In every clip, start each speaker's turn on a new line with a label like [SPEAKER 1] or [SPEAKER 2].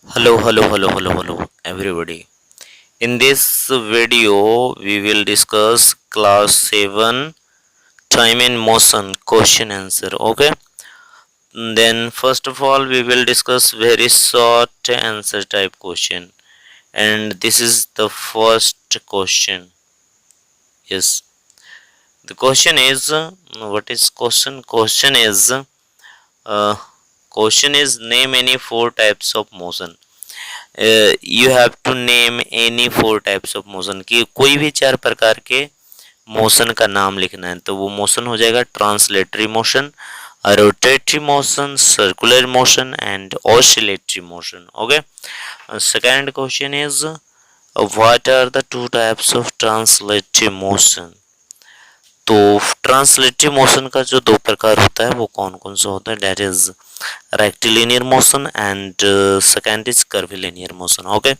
[SPEAKER 1] Hello, everybody. In this video, we will discuss class 7 time and motion question answer. Okay. Then, first of all, we will discuss very short answer type question. And this is the first question. Yes. The question is what is question? Uh, question is name any four types of motion. You have to name any four types of motion कि कोई भी चार प्रकार के motion का नाम लिखना है तो वो मोशन हो जाएगा translatory motion, rotatory motion, circular motion and oscillatory motion. Okay. Second question is what are the two types of translatory motion. तो ट्रांसलेटरी मोशन का जो दो प्रकार होता है वो कौन कौन सा होता है, that is rectilinear motion and second is curvilinear motion. Okay,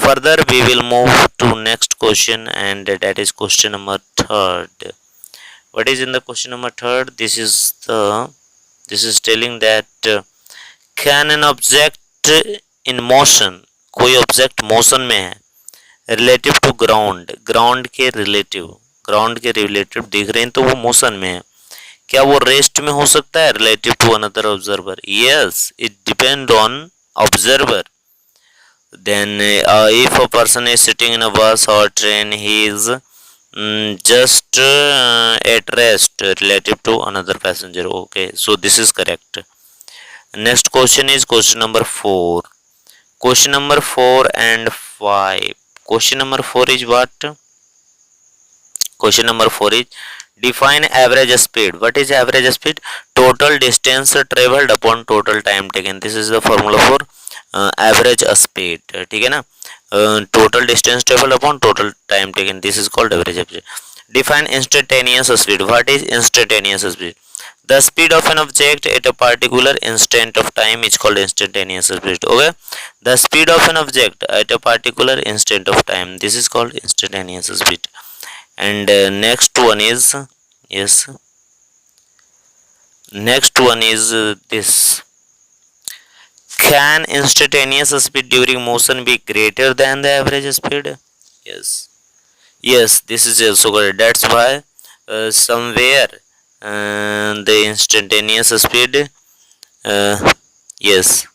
[SPEAKER 1] further we will move to next question and that is question number third. What is in the question number third? This is telling that can an object in motion, कोई object motion में है relative to ground के relative देख रहे हैं तो वो motion में है, क्या वो रेस्ट में हो सकता है relative to another observer? Yes, it depend on observer. Then if a person is sitting in a bus और train, he is just at rest relative to another passenger. Okay, so this is correct. Next question is question number 4. Question number 4 and 5. Question number 4 is what? Question number 4 is define average speed. What is average speed? Total distance traveled upon total time taken. This is the formula for average speed. ठीक है ना? Total distance traveled upon total time taken. This is called average speed. Define instantaneous speed. What is instantaneous speed? The speed of an object at a particular instant of time is called instantaneous speed. Okay, the speed of an object at a particular instant of time, this is called instantaneous speed. And next one is this. Can instantaneous speed during motion be greater than the average speed? Yes, this is also correct. That's why somewhere the instantaneous speed yes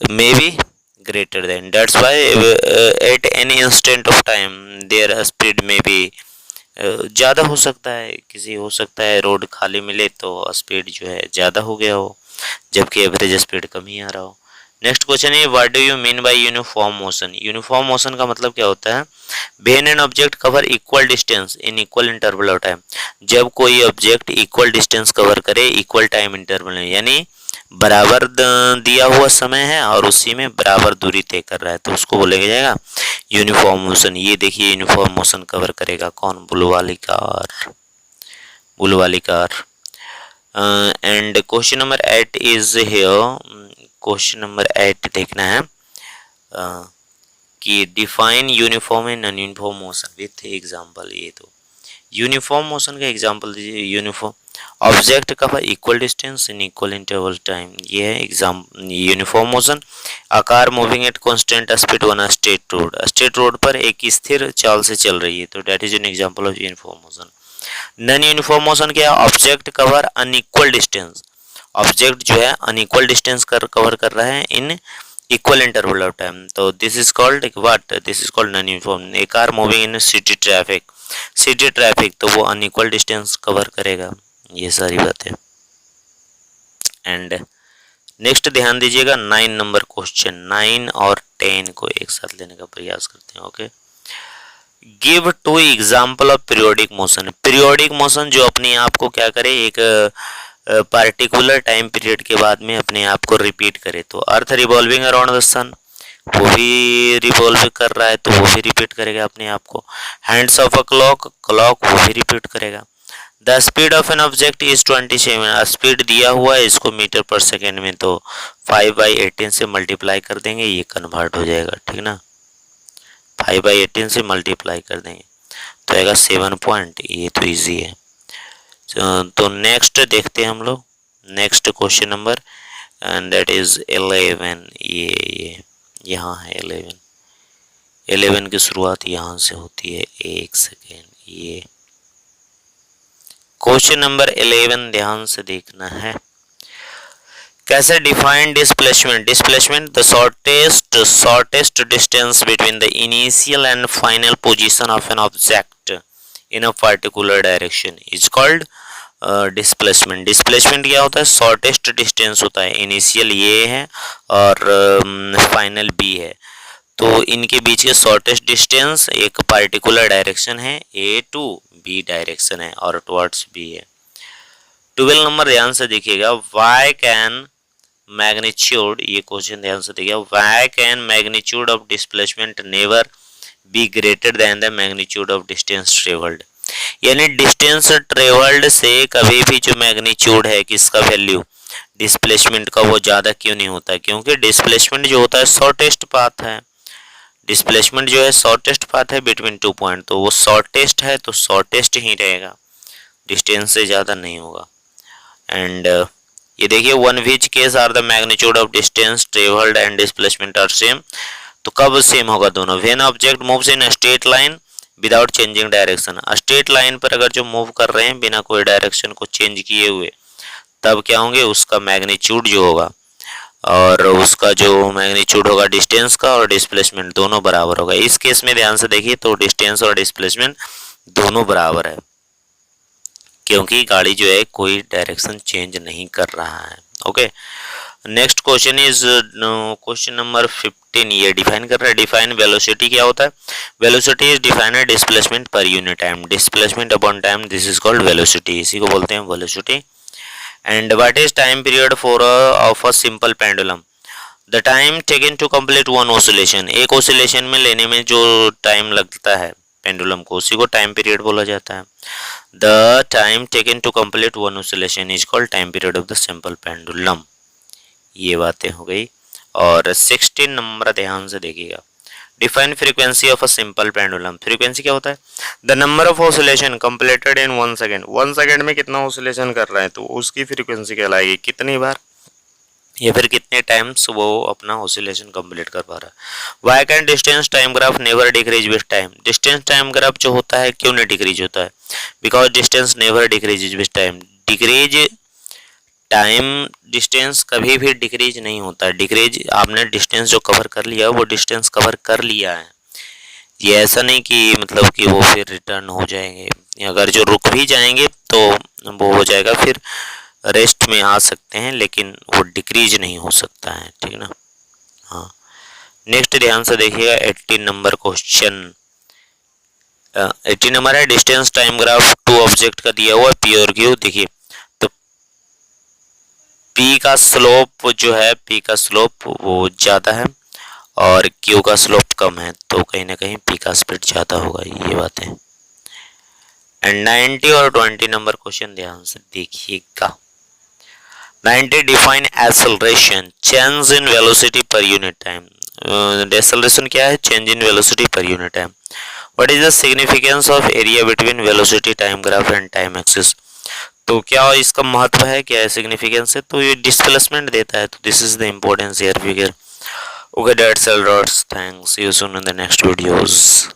[SPEAKER 1] maybe greater than. That's why at any instant of time their speed may be ज़्यादा हो सकता है. किसी हो सकता है road खाली मिले तो स्पीड जो है ज़्यादा हो गया हो जबकि एवरेज स्पीड कम ही आ रहा हो. नेक्स्ट क्वेश्चन है what do you mean by uniform motion. Uniform motion का मतलब क्या होता है? When an object cover equal distance in equal interval of time. जब कोई ऑब्जेक्ट इक्वल डिस्टेंस कवर करे इक्वल टाइम इंटरवल में, यानी बराबर दिया हुआ समय है और उसी में बराबर दूरी तय कर रहा है तो उसको बोलेगा जाएगा यूनिफॉर्म मोशन. ये देखिए यूनिफॉर्म मोशन कवर करेगा कौन? ब्लू वाली car. And question number 8 is here. Question number 8 देखना है कि define uniform and non uniform motion with example. ये तो यूनिफॉर्म मोशन का एग्जांपल दीजिए. Uniform object cover equal distance in equal interval time, ये है exam uniform motion. A car moving at constant speed on a straight road पर एक स्थिर चाल से चल रही है तो that is an example of uniform motion. Non uniform motion क्या है? Object cover unequal distance. Object जो है अनइक्वल डिस्टेंस कवर कर रहा है in equal interval of time तो this is called what? This is called non uniform. A car moving in city traffic तो वो अनइक्वल डिस्टेंस कवर करेगा. ये सारी बातें. एंड नेक्स्ट ध्यान दीजिएगा 9 नंबर क्वेश्चन. 9 और 10 को एक साथ लेने का प्रयास करते हैं. Okay, give 2 example of periodic motion. Periodic motion जो अपने आप को क्या करे, एक पार्टिकुलर टाइम पीरियड के बाद में अपने आप को रिपीट करे. तो अर्थ रिवॉल्विंग अराउंड द सन, वो भी रिवॉल्व कर रहा है तो वो भी रिपीट करेगा अपने आप को. हैंड्स ऑफ अ क्लॉक वो भी रिपीट करेगा. The speed of an object is 27. Speed दिया हुआ है इसको मीटर पर सेकेंड में तो 5/18 से मल्टीप्लाई कर देंगे, ये कन्वर्ट हो जाएगा. ठीक ना, 5/18 से मल्टीप्लाई कर देंगे तो आएगा 7 पॉइंट. ये तो इजी है. तो नेक्स्ट देखते हैं हम लोग. Next question number and that is 11। ये यहाँ है 11 की शुरुआत यहाँ से होती है। एक सेकेंड, ये क्वेश्चन नंबर 11 ध्यान से देखना है। कैसे define displacement? Displacement the shortest distance between the initial and final position of an object in a particular direction is called displacement. Displacement क्या होता है? शॉर्टेस्ट डिस्टेंस होता है। इनिशियल ये है और फाइनल बी है, तो इनके बीच के शॉर्टेस्ट डिस्टेंस एक पर्टिकुलर डायरेक्शन है, ए टू बी डायरेक्शन है और टुवर्ड्स बी है। 12 नंबर ध्यान से देखिएगा। वाई कैन मैग्नीट्यूड, ये क्वेश्चन ध्यान से देखिएगा, why can magnitude of displacement never be greater than the magnitude of distance travelled. यानी डिस्टेंस ट्रेवल्ड से कभी भी जो मैग्नीट्यूड है किसका वैल्यू डिस्प्लेसमेंट का वो ज़्यादा क्यों नहीं होता? क्योंकि डिस्प्लेसमेंट जो होता है शॉर्टेस्ट पाथ है। डिस्प्लेसमेंट जो है शॉर्टेस्ट पाथ है बिटवीन टू पॉइंट, तो वो शॉर्टेस्ट है तो शॉर्टेस्ट ही रहेगा, डिस्टेंस से ज़्यादा नहीं होगा। एंड ये देखिए, on which case are the magnitude of distance travelled and displacement are same. तो कब सेम होगा दोनों? When object moves in a straight line without changing direction. Straight line पर अगर जो मूव कर रहे हैं बिना कोई डायरेक्शन को चेंज किए हुए, तब क्या होंगे? उसका मैग्नीट्यूड जो होगा और उसका जो मैग्नीट्यूड होगा डिस्टेंस का और डिस्प्लेसमेंट दोनों बराबर होगा। इस केस में ध्यान से देखिए तो डिस्टेंस और डिस्प्लेसमेंट दोनों बराबर है, क्योंकि गाड़ी जो है कोई डायरेक्शन चेंज नहीं कर रहा है। Okay, next question is question number 15। ये डिफाइन कर रहा है। डिफाइन वेलोसिटी क्या होता है? Velocity is defined displacement per unit time. Displacement upon time, this is called velocity, इसी को बोलते हैं velocity. And what is time period for of a simple pendulum? The time taken to complete one oscillation. एक oscillation में लेने में जो time लगता है पेंडुलम को, उसी को टाइम पीरियड बोला जाता है। The time taken to complete one oscillation is called time period of the simple pendulum. ये बातें हो गई। और 16 नंबर ध्यान से देखिएगा। Define frequency of a simple pendulum. Frequency क्या होता है? The number of oscillation completed in 1 second. 1 second में कितना ऑसिलेशन कर रहा है तो उसकी फ्रीक्वेंसी कहलाएगी। कितनी बार या फिर कितने टाइम्स वो अपना ऑसिलेशन कंप्लीट कर पा रहा है। Why can distance time graph never decrease with time? Distance time graph जो होता है क्यों नहीं डिक्रीज होता है? Because distance never decrease with time. Decrease time, distance कभी भी डिक्रीज नहीं होता है। डिक्रीज आपने डिस्टेंस जो कवर कर लिया वो डिस्टेंस कवर कर लिया है, ये ऐसा नहीं कि मतलब कि वो फिर रिटर्न हो जाएंगे। अगर जो रुक भी जाएंगे तो वो हो जाएगा, फिर रेस्ट में आ सकते हैं, लेकिन वो डिक्रीज नहीं हो सकता है। ठीक है ना? हाँ, नेक्स्ट ध्यान से देखिएगा। 18 नंबर क्वेश्चन। 18 नंबर है distance time graph two object का दिया हुआ है पी और क्यू। देखिए तो पी का स्लोप जो है, पी का स्लोप वो ज़्यादा है और क्यू का स्लोप कम है, तो कहीं ना कहीं पी का स्पीड ज़्यादा होगा। ये बात है। एंड 90 और 20 नंबर क्वेश्चन ध्यान से देखिएगा। 90 define acceleration, change in velocity पर यूनिट टाइम। एक्सेलरेशन क्या है? चेंज इन वेलोसिटी पर unit time. What is the significance of area between velocity time graph and time axis? तो क्या इसका महत्व है, क्या है सिग्निफिकेंस है? तो ये डिस्प्लेसमेंट देता है, तो this is the importance here figure. Okay, that's all, thanks, see you soon in the next videos.